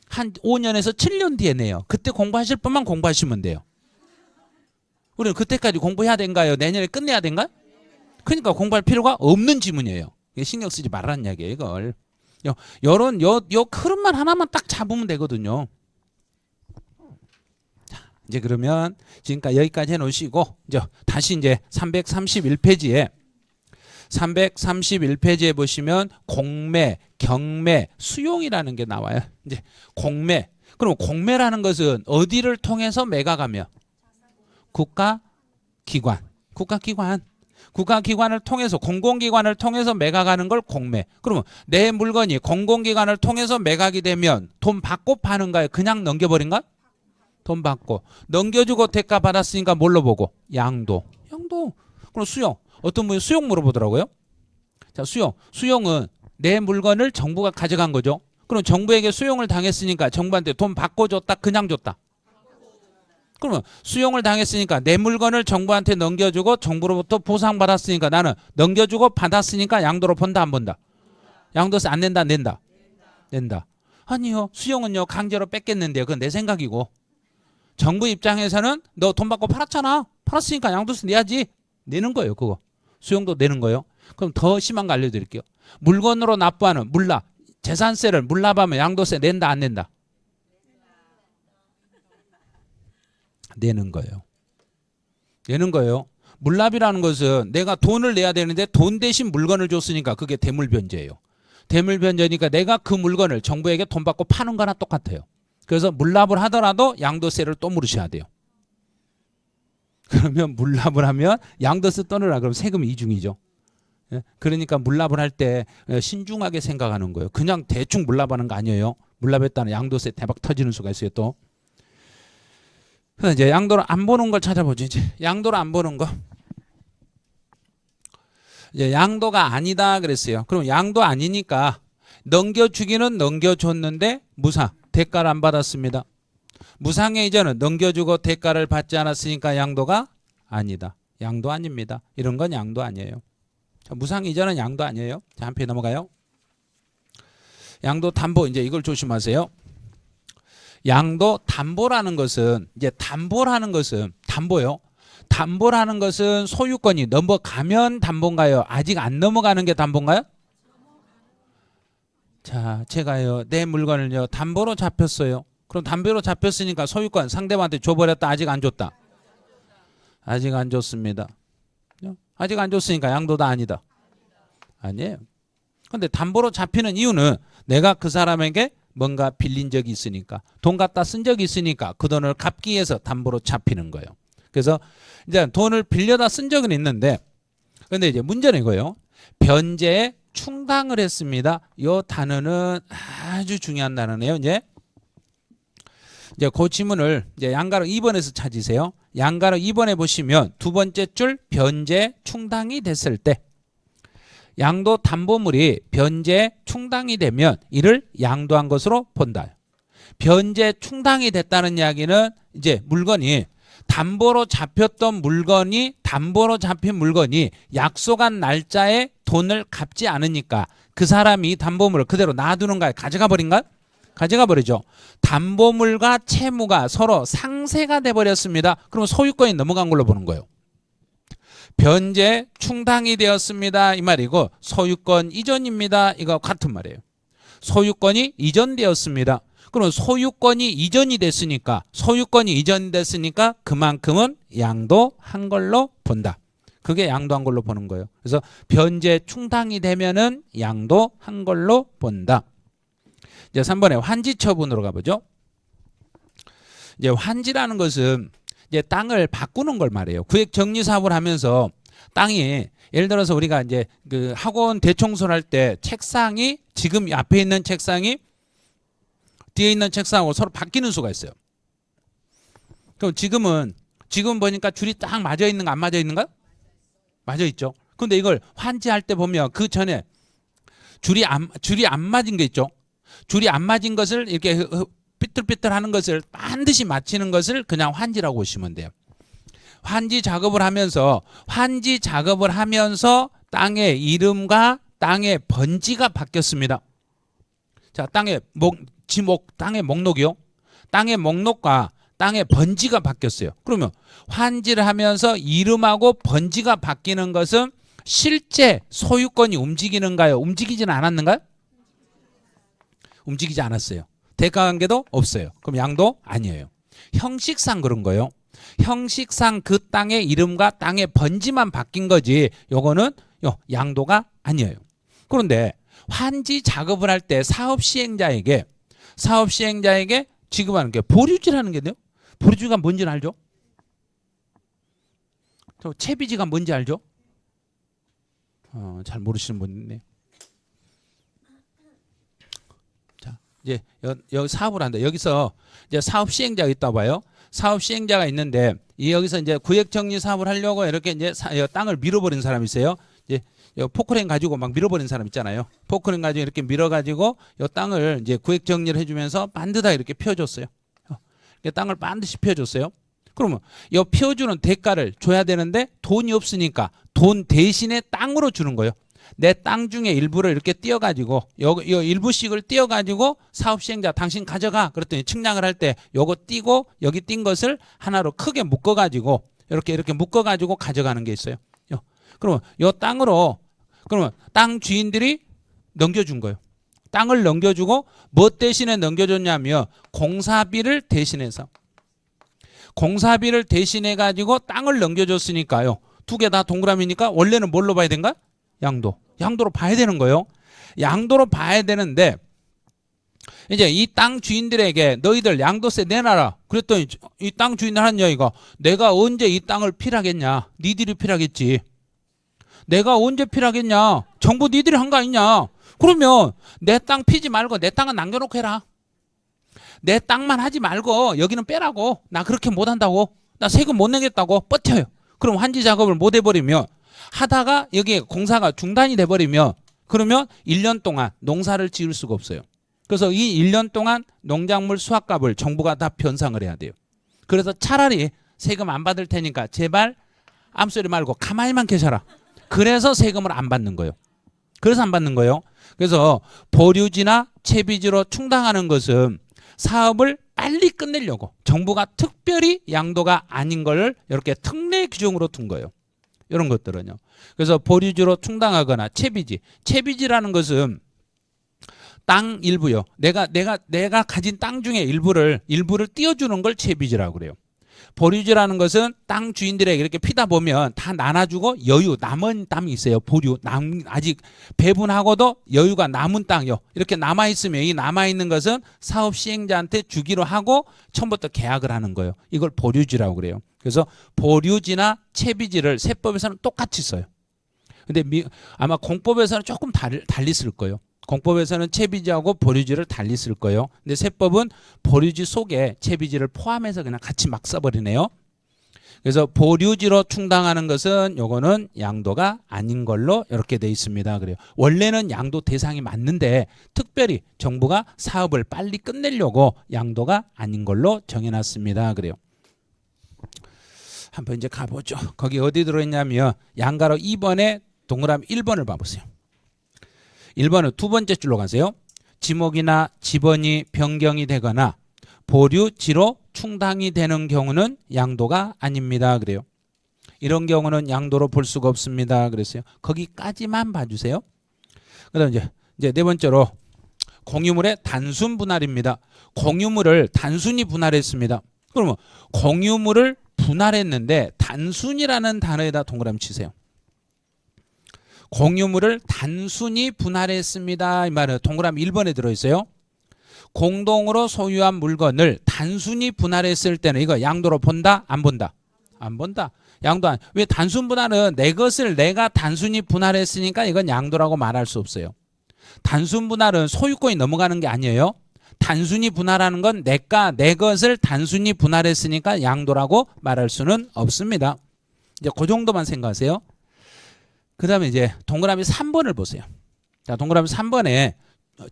한 5년에서 7년 뒤에 내요. 그때 공부하실 분만 공부하시면 돼요. 우리는 그때까지 공부해야 된가요? 내년에 끝내야 된가? 그러니까 공부할 필요가 없는 지문이에요. 신경 쓰지 말라는 이야기예요, 이걸. 요런 요 흐름만 하나만 딱 잡으면 되거든요. 이제 그러면 지금까지 여기까지 해놓으시고 이제 다시 이제 331페이지에 보시면 공매, 경매, 수용이라는 게 나와요. 이제 공매. 그럼 공매라는 것은 어디를 통해서 매각하며? 국가기관을 통해서 공공기관을 통해서 매각하는 걸 공매. 그러면 내 물건이 공공기관을 통해서 매각이 되면 돈 받고 파는가요? 그냥 넘겨버린가? 돈 받고 넘겨주고 대가 받았으니까 뭘로 보고? 양도. 그럼 수용. 어떤 분이 수용 물어보더라고요. 자, 수용은 내 물건을 정부가 가져간 거죠. 그럼 정부에게 수용을 당했으니까 정부한테 돈 받고 줬다, 그냥 줬다? 그러면 수용을 당했으니까 내 물건을 정부한테 넘겨주고 정부로부터 보상받았으니까 나는 넘겨주고 받았으니까 양도로 본다, 안 본다? 양도세 안 낸다, 낸다? 낸다. 아니요, 수용은요 강제로 뺏겠는데요. 그건 내 생각이고, 정부 입장에서는 너 돈 받고 팔았잖아. 팔았으니까 양도세 내야지. 내는 거예요, 그거. 수용도 내는 거예요. 그럼 더 심한 거 알려드릴게요. 물건으로 납부하는 물납, 재산세를 물납하면 양도세 낸다, 안 낸다? 내는 거예요. 내는 거예요. 물납이라는 것은 내가 돈을 내야 되는데 돈 대신 물건을 줬으니까 그게 대물변제예요. 대물변제니까 내가 그 물건을 정부에게 돈 받고 파는 거나 똑같아요. 그래서 물납을 하더라도 양도세를 또 물으셔야 돼요. 그러면 물납을 하면 양도세 떠느라 그럼 세금 이중이죠. 그러니까 물납을 할 때 신중하게 생각하는 거예요. 그냥 대충 물납하는 거 아니에요. 물납했다는 양도세 대박 터지는 수가 있어요, 또. 그래서 이제 양도를 안 보는 걸 찾아보죠. 이제 양도를 안 보는 거. 이제 양도가 아니다 그랬어요. 그럼 양도 아니니까 넘겨주기는 넘겨줬는데 무상, 대가를 안 받았습니다. 무상의 이전은 넘겨주고 대가를 받지 않았으니까 양도가 아니다. 양도 아닙니다. 이런 건 양도 아니에요. 무상 이전은 양도 아니에요. 자, 한 페이지 넘어가요. 양도 담보, 이제 이걸 조심하세요. 양도 담보라는 것은 이제 담보라는 것은 담보요. 담보라는 것은 소유권이 넘어가면 담보인가요? 아직 안 넘어가는 게 담보인가요? 자, 제가요 내 물건을요 담보로 잡혔어요. 그럼 담보로 잡혔으니까 소유권 상대방한테 줘버렸다, 아직 안 줬다? 아직 안 줬습니다. 아직 안 줬으니까 양도다, 아니다? 아니에요. 근데 담보로 잡히는 이유는 내가 그 사람에게 뭔가 빌린 적이 있으니까, 돈 갖다 쓴 적이 있으니까 그 돈을 갚기 위해서 담보로 잡히는 거예요. 그래서 이제 돈을 빌려다 쓴 적은 있는데, 근데 이제 문제는 이거예요. 변제에 충당을 했습니다. 이 단어는 아주 중요한 단어네요. 이제 그 지문을 이제 양가로 2번에서 찾으세요. 양가로 2번에 보시면 두 번째 줄 변제 충당이 됐을 때, 양도 담보물이 변제 충당이 되면 이를 양도한 것으로 본다. 변제 충당이 됐다는 이야기는 이제 물건이 담보로 잡혔던 물건이, 담보로 잡힌 물건이 약속한 날짜에 돈을 갚지 않으니까 그 사람이 담보물을 그대로 놔두는가요? 가져가 버린가요? 가져가 버리죠. 담보물과 채무가 서로 상쇄가 돼 버렸습니다. 그럼 소유권이 넘어간 걸로 보는 거예요. 변제 충당이 되었습니다, 이 말이고, 소유권 이전입니다, 이거 같은 말이에요. 소유권이 이전되었습니다. 그럼 소유권이 이전이 됐으니까, 그만큼은 양도한 걸로 본다. 그게 양도한 걸로 보는 거예요. 그래서 변제 충당이 되면은 양도한 걸로 본다. 이제 3번에 환지 처분으로 가보죠. 이제 환지라는 것은 이제 땅을 바꾸는 걸 말해요. 구획 정리 사업을 하면서 땅이 예를 들어서 우리가 이제 그 학원 대청소를 할 때 책상이 지금 앞에 있는 책상이 뒤에 있는 책상하고 서로 바뀌는 수가 있어요. 그럼 지금 보니까 줄이 딱 맞아 있는 거 안 맞아 있는가? 맞아 있죠. 근데 이걸 환지할 때 보면 그 전에 줄이 안 맞은 게 있죠. 줄이 안 맞은 것을 이렇게 삐뚤삐뚤 하는 것을 반드시 맞추는 것을 그냥 환지라고 보시면 돼요. 환지 작업을 하면서 땅의 이름과 땅의 번지가 바뀌었습니다. 자, 땅의 목록이요. 땅의 목록과 땅의 번지가 바뀌었어요. 그러면 환지를 하면서 이름하고 번지가 바뀌는 것은 실제 소유권이 움직이는가요? 움직이지는 않았는가요? 움직이지 않았어요. 대가관계도 없어요. 그럼 양도 아니에요. 형식상 그런 거예요. 형식상 그 땅의 이름과 땅의 번지만 바뀐 거지 요거는 양도가 아니에요. 그런데 환지 작업을 할 때 사업 시행자에게 지급하는 게 보류지라는 게 돼요. 보류지가 뭔지는 알죠? 채비지가 뭔지 알죠? 잘 모르시는 분 있네. 자, 이제 여기 사업을 한다. 여기서 이제 사업 시행자가 있다 봐요. 사업 시행자가 있는데 여기서 이제 구획 정리 사업을 하려고 이렇게 이제 땅을 밀어버린 사람이 있어요. 이제 포크레인 가지고 막 밀어버린 사람 있잖아요. 포크레인 가지고 이렇게 밀어가지고 이 땅을 이제 구획 정리를 해주면서 반드다 이렇게 펴줬어요. 땅을 반드시 펴줬어요. 그러면 이 펴주는 대가를 줘야 되는데 돈이 없으니까 돈 대신에 땅으로 주는 거예요. 내 땅 중에 일부를 이렇게 띄어가지고 요 일부씩을 띄어가지고 사업 시행자 당신 가져가 그랬더니 측량을 할 때 요거 띄고 여기 띈 것을 하나로 크게 묶어가지고 이렇게 묶어가지고 가져가는 게 있어요. 그러면 요 땅으로 그러면 땅 주인들이 넘겨준 거예요. 땅을 넘겨주고 뭐 대신에 넘겨줬냐면 공사비를 대신해서 공사비를 대신해 가지고 땅을 넘겨줬으니까요. 두 개 다 동그라미니까 원래는 뭘로 봐야 된가? 양도로 봐야 되는 거예요. 양도로 봐야 되는데 이제 이 땅 주인들에게 너희들 양도세 내놔라. 그랬더니 이 땅 주인들 하는 이야기가 내가 언제 이 땅을 필하겠냐? 니들이 필하겠지. 내가 언제 필하겠냐? 정부 니들이 한 거 아니냐? 그러면 내 땅 피지 말고 내 땅은 남겨놓고 해라. 내 땅만 하지 말고 여기는 빼라고. 나 그렇게 못한다고. 나 세금 못 내겠다고 버텨요. 그럼 환지 작업을 못 해버리면 하다가 여기 공사가 중단이 돼버리면 그러면 1년 동안 농사를 지을 수가 없어요. 그래서 이 1년 동안 농작물 수확값을 정부가 다 변상을 해야 돼요. 그래서 차라리 세금 안 받을 테니까 제발 암소리 말고 가만히만 계셔라. 그래서 세금을 안 받는 거예요. 그래서 안 받는 거예요. 그래서 보류지나 채비지로 충당하는 것은 사업을 빨리 끝내려고 정부가 특별히 양도가 아닌 걸 이렇게 특례 규정으로 둔 거예요. 이런 것들은요. 그래서 보류지로 충당하거나 채비지라는 것은 땅 일부요. 내가 가진 땅 중에 일부를 띄워주는 걸 채비지라고 그래요. 보류지라는 것은 땅 주인들에게 이렇게 피다 보면 다 나눠주고 남은 땅이 있어요. 아직 배분하고도 여유가 남은 땅이요. 이렇게 남아있으면 이 남아있는 것은 사업 시행자한테 주기로 하고 처음부터 계약을 하는 거예요. 이걸 보류지라고 그래요. 그래서 보류지나 채비지를 세법에서는 똑같이 써요. 근데 아마 공법에서는 조금 달리 쓸 거예요. 공법에서는 채비지하고 보류지를 달리 쓸 거예요. 근데 세법은 보류지 속에 채비지를 포함해서 그냥 같이 막 써버리네요. 그래서 보류지로 충당하는 것은 요거는 양도가 아닌 걸로 이렇게 돼 있습니다. 그래요. 원래는 양도 대상이 맞는데 특별히 정부가 사업을 빨리 끝내려고 양도가 아닌 걸로 정해놨습니다. 그래요. 한번 이제 가보죠. 거기 어디 들어있냐면 양가로 2번에 동그라미 1번을 봐보세요. 1번은 두 번째 줄로 가세요. 지목이나 지번이 변경이 되거나 보류지로 충당이 되는 경우는 양도가 아닙니다. 그래요. 이런 양도로 볼 수가 없습니다. 그랬어요. 거기까지만 봐주세요. 그다음 이제 네 번째로 공유물의 단순 분할입니다. 공유물을 단순히 분할했습니다. 그러면 공유물을 분할했는데 단순이라는 단어에다 동그라미 치세요. 공유물을 단순히 분할했습니다. 이 말은 동그라미 1번에 들어있어요. 공동으로 소유한 물건을 단순히 분할했을 때는 이거 양도로 본다? 안 본다? 안 본다. 양도 왜 단순 분할은 내 것을 내가 단순히 분할했으니까 이건 양도라고 말할 수 없어요. 단순 분할은 소유권이 넘어가는 게 아니에요. 단순히 분할하는 건 내가 내 것을 단순히 분할했으니까 양도라고 말할 수는 없습니다. 이제 그 정도만 생각하세요. 그 다음에 이제 동그라미 3번을 보세요. 자, 동그라미 3번에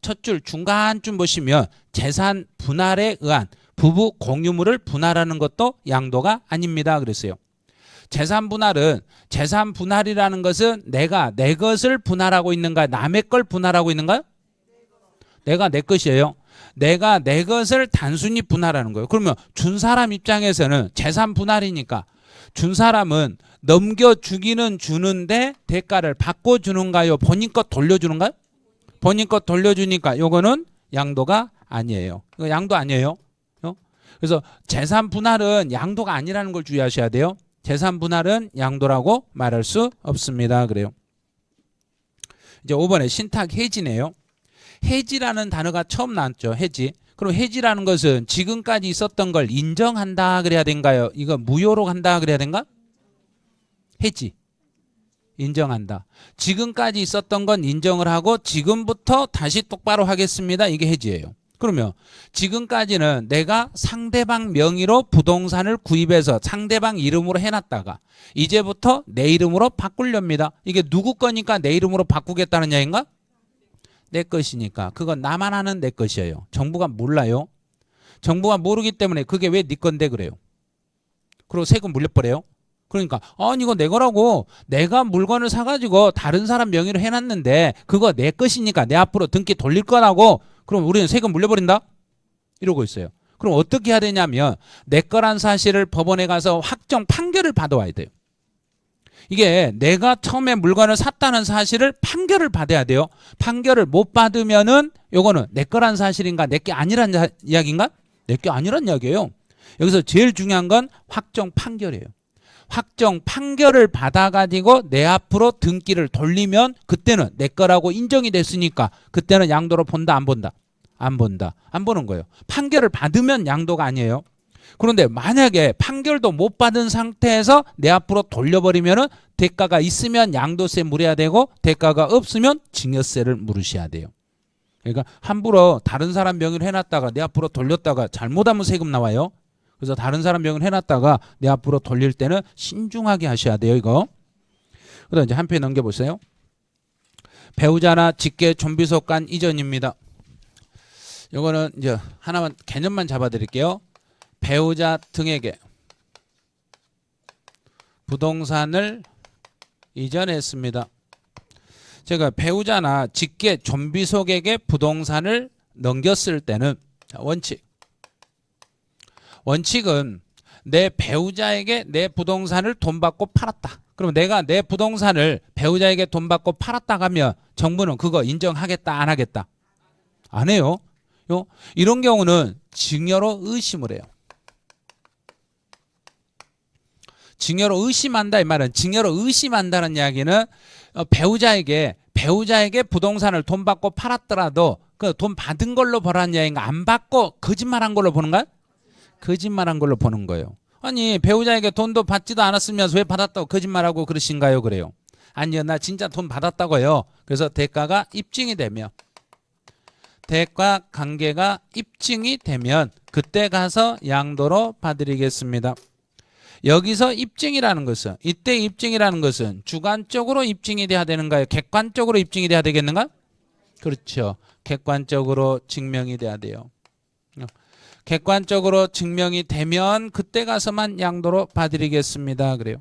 첫 줄 중간쯤 보시면 재산 분할에 의한 부부 공유물을 분할하는 것도 양도가 아닙니다. 그랬어요. 재산 분할이라는 것은 내가 내 것을 분할하고 있는가, 남의 걸 분할하고 있는가요? 내가 내 것이에요. 내가 내 것을 단순히 분할하는 거예요. 그러면 준 사람 입장에서는 재산 분할이니까 준 사람은 넘겨주기는 주는데 대가를 받고 주는가요? 본인 것 돌려주는가요? 본인 것 돌려주니까 요거는 양도가 아니에요. 이거 양도 아니에요. 그래서 재산 분할은 양도가 아니라는 걸 주의하셔야 돼요. 재산 분할은 양도라고 말할 수 없습니다. 그래요. 이제 5번에 신탁 해지네요. 해지라는 단어가 처음 나왔죠. 해지. 그럼 해지라는 것은 지금까지 있었던 걸 인정한다 그래야 된가요? 이거 무효로 간다 그래야 된가? 해지. 인정한다. 지금까지 있었던 건 인정을 하고 지금부터 다시 똑바로 하겠습니다. 이게 해지예요. 그러면 지금까지는 내가 상대방 명의로 부동산을 구입해서 상대방 이름으로 해놨다가 이제부터 내 이름으로 바꾸렵니다. 이게 누구 거니까 내 이름으로 바꾸겠다는 얘기인가? 내 것이니까. 그건 나만 아는 내 것이에요. 정부가 몰라요. 정부가 모르기 때문에 그게 왜 네 건데 그래요. 그리고 세금 물려버려요. 그러니까 아니 이거 내 거라고 내가 물건을 사가지고 다른 사람 명의로 해놨는데 그거 내 것이니까 내 앞으로 등기 돌릴 거라고 그럼 우리는 세금 물려버린다? 이러고 있어요. 그럼 어떻게 해야 되냐면 내 거란 사실을 법원에 가서 확정 판결을 받아와야 돼요. 이게 내가 처음에 물건을 샀다는 사실을 판결을 받아야 돼요. 판결을 못 받으면은 요거는 내 거란 사실인가 내 게 아니란 이야기인가? 내 게 아니란 이야기예요. 여기서 제일 중요한 건 확정 판결이에요. 확정 판결을 받아가지고 내 앞으로 등기를 돌리면 그때는 내 거라고 인정이 됐으니까 그때는 양도로 본다 안 본다? 안 본다. 안 보는 거예요. 판결을 받으면 양도가 아니에요. 그런데 만약에 판결도 못 받은 상태에서 내 앞으로 돌려버리면은 대가가 있으면 양도세 물어야 되고 대가가 없으면 증여세를 물으셔야 돼요. 그러니까 함부로 다른 사람 명의로 해놨다가 내 앞으로 돌렸다가 잘못하면 세금 나와요. 그래서 다른 사람 명의로 해놨다가 내 앞으로 돌릴 때는 신중하게 하셔야 돼요. 이거. 그다음 이제 한 페이지 넘겨보세요. 배우자나 직계 존비속 간 이전입니다. 이거는 이제 하나만 개념만 잡아드릴게요. 배우자 등에게 부동산을 이전했습니다. 제가 배우자나 직계 존비속에게 부동산을 넘겼을 때는 원칙은 내 배우자에게 내 부동산을 돈 받고 팔았다. 그럼 내가 내 부동산을 배우자에게 돈 받고 팔았다 하면 정부는 그거 인정하겠다 안 하겠다? 안 해요. 이런 경우는 증여로 의심을 해요. 증여로 의심한다 이 말은 증여로 의심한다는 이야기는 배우자에게 부동산을 돈 받고 팔았더라도 그 돈 받은 걸로 보라는 이야기인가 안 받고 거짓말한 걸로 보는가? 거짓말한 걸로 보는 거예요. 아니 배우자에게 돈도 받지도 않았으면서 왜 받았다고 거짓말하고 그러신가요? 그래요. 아니요 나 진짜 돈 받았다고요. 그래서 대가가 입증이 되면 대가 관계가 입증이 되면 그때 가서 양도로 봐드리겠습니다. 여기서 입증이라는 것은 이때 입증이라는 것은 주관적으로 입증이 돼야 되는가요? 객관적으로 입증이 돼야 되겠는가? 그렇죠. 객관적으로 증명이 돼야 돼요. 객관적으로 증명이 되면 그때 가서만 양도로 봐드리겠습니다. 그래요.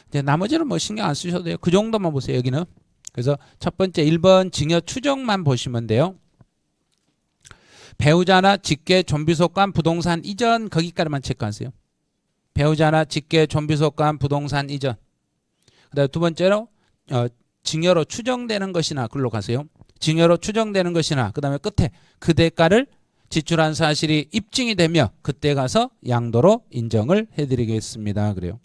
이제 나머지는 뭐 신경 안 쓰셔도 돼요. 그 정도만 보세요. 여기는. 그래서 첫 번째 1번 증여 추정만 보시면 돼요. 배우자나 직계 존비속 간 부동산 이전 거기까지만 체크하세요. 배우자나 직계 존비속 간 부동산 이전. 그다음 두 번째로 증여로 추정되는 것이나 글로 가세요. 증여로 추정되는 것이나 그다음에 끝에 그 대가를 지출한 사실이 입증이 되며 그때 가서 양도로 인정을 해드리겠습니다. 그래요.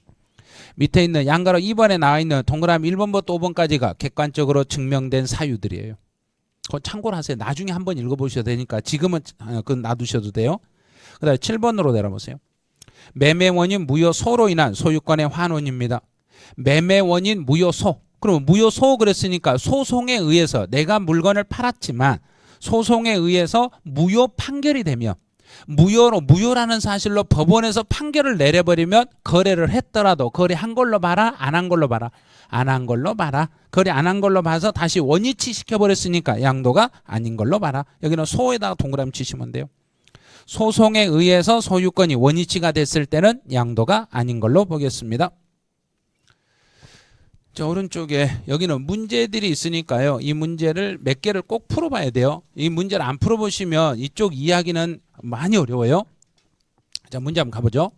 밑에 있는 양가로 2번에 나와 있는 동그라미 1번부터 5번까지가 객관적으로 증명된 사유들이에요. 그거 참고를 하세요. 나중에 한번 읽어보셔도 되니까 지금은 그건 놔두셔도 돼요. 그 다음에 7번으로 내려보세요. 매매 원인 무효소로 인한 소유권의 환원입니다. 매매 원인 무효소. 그럼 무효소 그랬으니까 소송에 의해서 내가 물건을 팔았지만 소송에 의해서 무효 판결이 되면 무효라는 사실로 법원에서 판결을 내려버리면 거래를 했더라도 거래한 걸로 봐라, 안 한 걸로 봐라. 안 한 걸로 봐라. 거래 안 한 걸로 봐서 다시 원위치 시켜버렸으니까 양도가 아닌 걸로 봐라. 여기는 소에다가 동그라미 치시면 돼요. 소송에 의해서 소유권이 원위치가 됐을 때는 양도가 아닌 걸로 보겠습니다. 자, 오른쪽에 여기는 문제들이 있으니까요. 이 문제를 몇 개를 꼭 풀어봐야 돼요. 이 문제를 안 풀어보시면 이쪽 이야기는 많이 어려워요. 자, 문제 한번 가보죠.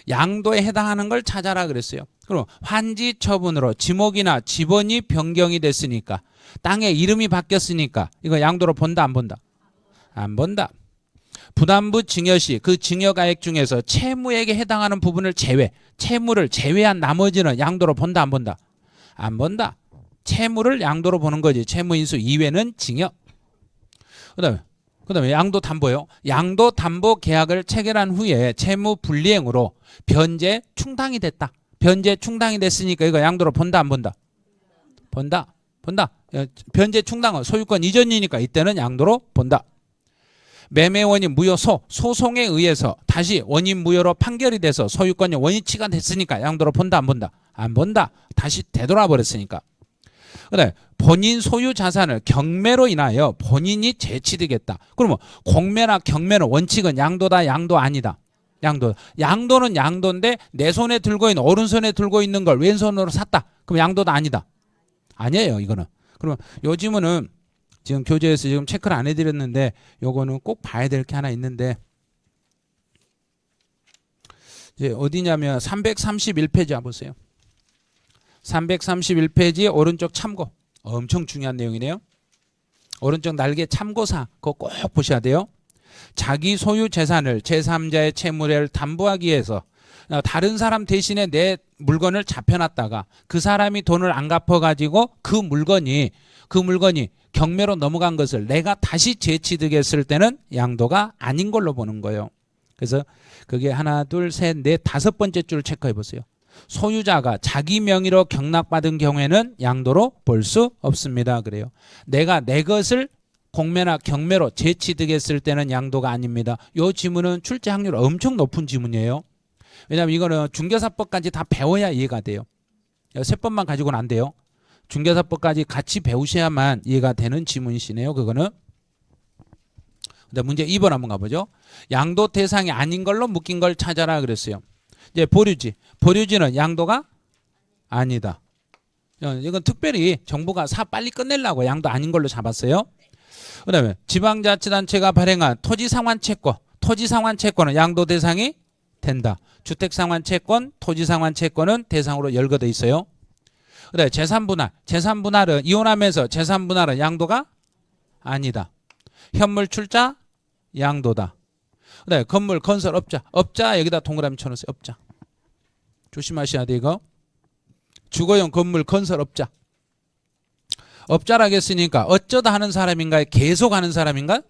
양도에 해당하는 걸 찾아라 그랬어요. 그럼 환지 처분으로 지목이나 지번이 변경이 됐으니까 땅의 이름이 바뀌었으니까 이거 양도로 본다 안 본다? 안 본다. 부담부 증여시 그 증여가액 중에서 채무액에 해당하는 부분을 채무를 제외한 나머지는 양도로 본다 안 본다? 안 본다. 채무를 양도로 보는 거지. 채무인수 이외는 증여. 그다음에 양도담보요. 양도담보 계약을 체결한 후에 채무 불이행으로 변제 충당이 됐다. 변제 충당이 됐으니까 이거 양도로 본다 안 본다? 본다. 변제 충당은 소유권 이전이니까 이때는 양도로 본다. 매매 원인 무효소 소송에 의해서 다시 원인 무효로 판결이 돼서 소유권이 원위치가 됐으니까 양도로 본다 안 본다? 안 본다. 다시 되돌아 버렸으니까. 그다음에 본인 소유 자산을 경매로 인하여 본인이 재취득했다. 그러면 공매나 경매는 원칙은 양도다 양도 아니다? 양도는 양도인데 내 손에 들고 있는 오른손에 들고 있는 걸 왼손으로 샀다. 그럼 양도다 아니다? 아니에요 이거는. 그러면 요 지문은 지금 교재에서 지금 체크를 안 해드렸는데 요거는 꼭 봐야 될 게 하나 있는데 이제 어디냐면 331페이지 와보세요. 331페이지 오른쪽 참고. 엄청 중요한 내용이네요. 오른쪽 날개 참고사 그거 꼭 보셔야 돼요. 자기 소유 재산을 제3자의 채무를 담보하기 위해서 다른 사람 대신에 내 물건을 잡혀놨다가 그 사람이 돈을 안 갚아가지고 그 물건이 경매로 넘어간 것을 내가 다시 재취득했을 때는 양도가 아닌 걸로 보는 거예요. 그래서 그게 하나, 둘, 셋, 넷, 다섯 번째 줄을 체크해 보세요. 소유자가 자기 명의로 경락받은 경우에는 양도로 볼 수 없습니다. 그래요. 내가 내 것을 공매나 경매로 재취득했을 때는 양도가 아닙니다. 이 지문은 출제 확률 엄청 높은 지문이에요. 왜냐하면 이거는 중개사법까지 다 배워야 이해가 돼요. 세 번만 가지고는 안 돼요. 중개사법까지 같이 배우셔야만 이해가 되는 지문이시네요. 그거는. 문제 2번 한번 가보죠. 양도 대상이 아닌 걸로 묶인 걸 찾아라 그랬어요. 이제 보류지는 양도가 아니다. 이건 특별히 정부가 빨리 끝내려고 양도 아닌 걸로 잡았어요. 그 다음에 지방자치단체가 발행한 토지상환채권. 토지상환채권은 양도 대상이 된다. 주택상환채권, 토지상환채권은 대상으로 열거돼 있어요. 그 다음에 재산분할은 이혼하면서 재산분할은 양도가 아니다. 현물출자 양도다. 네, 건물 건설 업자 여기다 동그라미 쳐놓으세요. 업자 조심하셔야 돼. 이거 주거용 건물 건설 업자라고 했으니까 어쩌다 하는 사람인가요? 계속 하는 사람인가?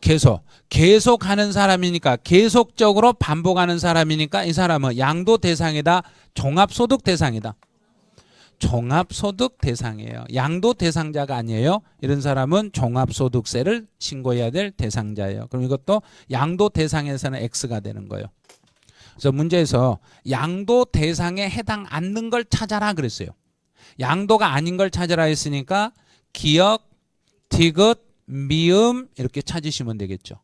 계속 하는 사람이니까 계속적으로 반복하는 사람이니까 이 사람은 양도 대상이다. 종합소득 대상이다. 종합소득 대상이에요. 양도 대상자가 아니에요. 이런 사람은 종합소득세를 신고해야 될 대상자예요. 그럼 이것도 양도 대상에서는 X가 되는 거예요. 그래서 문제에서 양도 대상에 해당 않는 걸 찾아라 그랬어요. 양도가 아닌 걸 찾아라 했으니까 기역, 디귿, 미음 이렇게 찾으시면 되겠죠.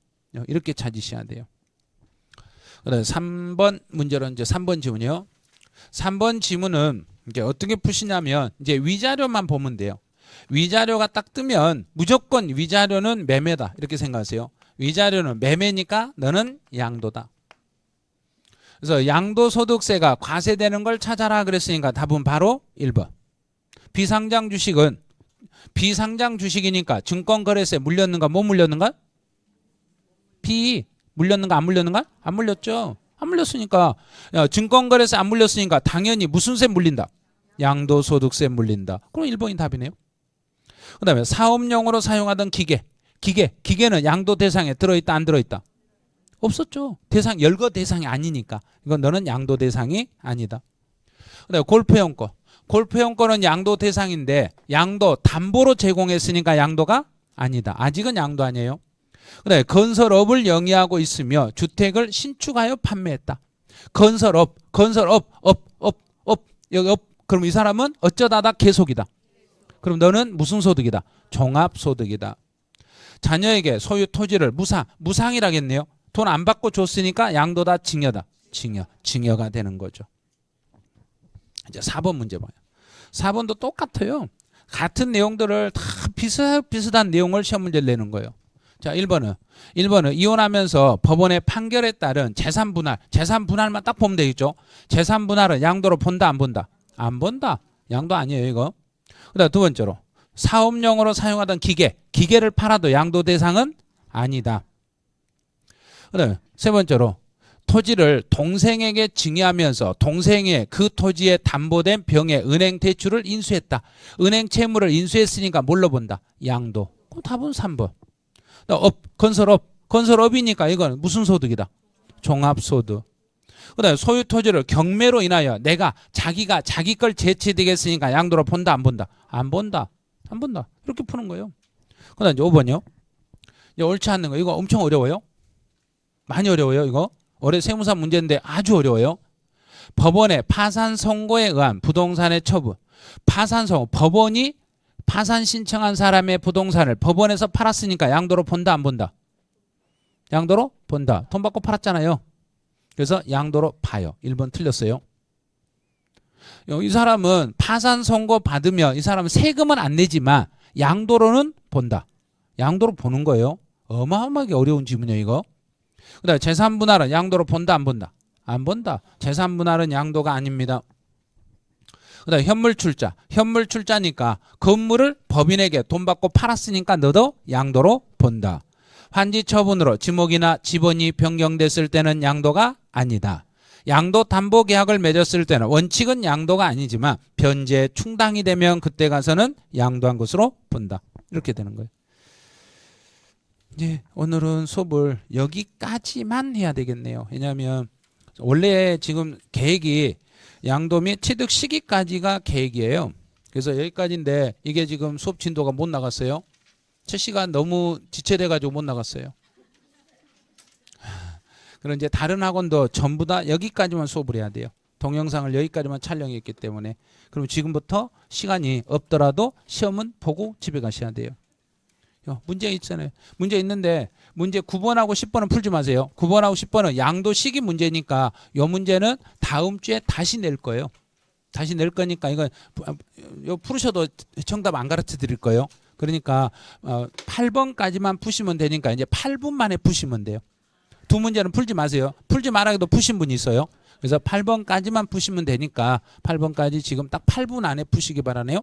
이렇게 찾으셔야 돼요. 그다음에 3번 문제로 이제 3번 지문이요. 3번 지문은 이제 어떻게 푸시냐면 이제 위자료만 보면 돼요. 위자료가 딱 뜨면 무조건 위자료는 매매다 이렇게 생각하세요. 위자료는 매매니까 너는 양도다. 그래서 양도소득세가 과세되는 걸 찾아라 그랬으니까 답은 바로 1번. 비상장 주식은 비상장 주식이니까 증권거래세 물렸는가 못 물렸는가? 물렸는가 안 물렸는가? 안 물렸죠. 안 물렸으니까 증권거래세 안 물렸으니까 당연히 무슨 세 물린다? 양도소득세 물린다. 그럼 1번이 답이네요. 그 다음에 사업용으로 사용하던 기계는 양도 대상에 들어있다 안 들어있다? 없었죠. 대상 열거 대상이 아니니까. 이건 너는 양도 대상이 아니다. 그다음에 골프회원권. 골프회원권은 양도 대상인데 양도 담보로 제공했으니까 양도가 아니다. 아직은 양도 아니에요. 그다음에 건설업을 영위하고 있으며 주택을 신축하여 판매했다. 건설업, 여기 업. 그럼 이 사람은 어쩌다다 계속이다. 그럼 너는 무슨 소득이다? 종합소득이다. 자녀에게 소유 토지를 무상이라겠네요. 돈 안 받고 줬으니까 양도다, 징여다. 징여가 되는 거죠. 이제 4번 문제 봐요. 4번도 똑같아요. 같은 내용들을 다 비슷한 내용을 시험 문제를 내는 거예요. 자, 1번은 이혼하면서 법원의 판결에 따른 재산 분할만 딱 보면 되겠죠. 재산 분할은 양도로 본다, 안 본다? 안 본다. 양도 아니에요, 이거. 그다음 두 번째로 사업용으로 사용하던 기계를 팔아도 양도 대상은 아니다. 그다음 세 번째로 토지를 동생에게 증여하면서 동생의 그 토지에 담보된 병에 은행 대출을 인수했다. 은행 채무를 인수했으니까 뭘로 본다? 양도. 그럼 답은 3번. 건설업이니까 이건 무슨 소득이다? 종합소득. 그다음에 소유 토지를 경매로 인하여 자기가 자기 걸 제치되겠으니까 양도로 본다, 안 본다? 안 본다. 이렇게 푸는 거예요. 그다음에 5번이요. 옳지 않는 거. 이거 엄청 어려워요. 많이 어려워요, 이거. 올해 세무사 문제인데 아주 어려워요. 법원의 파산 선고에 의한 부동산의 처분. 파산 선고. 법원이 파산 신청한 사람의 부동산을 법원에서 팔았으니까 양도로 본다, 안 본다? 양도로 본다. 돈 받고 팔았잖아요. 그래서 양도로 봐요. 1번 틀렸어요. 이 사람은 파산 선고 받으면 이 사람은 세금은 안 내지만 양도로는 본다. 양도로 보는 거예요. 어마어마하게 어려운 지문이에요, 이거. 그다음에 재산 분할은 양도로 본다, 안 본다? 안 본다. 재산 분할은 양도가 아닙니다. 그다음에 현물출자니까 건물을 법인에게 돈 받고 팔았으니까 너도 양도로 본다. 환지 처분으로 지목이나 지번이 변경됐을 때는 양도가 아니다. 양도 담보 계약을 맺었을 때는 원칙은 양도가 아니지만 변제 충당이 되면 그때 가서는 양도한 것으로 본다. 이렇게 되는 거예요. 이제 오늘은 수업을 여기까지만 해야 되겠네요. 왜냐하면 원래 지금 계획이 양도 및 취득 시기까지가 계획이에요. 그래서 여기까지인데 이게 지금 수업 진도가 못 나갔어요. 첫 시간 너무 지체돼가지고 못 나갔어요. 그럼 이제 다른 학원도 전부 다 여기까지만 수업을 해야 돼요. 동영상을 여기까지만 촬영했기 때문에. 그럼 지금부터 시간이 없더라도 시험은 보고 집에 가셔야 돼요. 문제 있잖아요. 문제 있는데 문제 9번하고 10번은 풀지 마세요. 9번하고 10번은 양도 시기 문제니까 이 문제는 다음 주에 다시 낼 거예요. 다시 낼 거니까 이거 풀으셔도 정답 안 가르쳐 드릴 거예요. 그러니까 8번까지만 푸시면 되니까 이제 8분 만에 푸시면 돼요. 두 문제는 풀지 마세요. 풀지 말아도 푸신 분이 있어요. 그래서 8번까지만 푸시면 되니까 8번까지 지금 딱 8분 안에 푸시기 바라네요.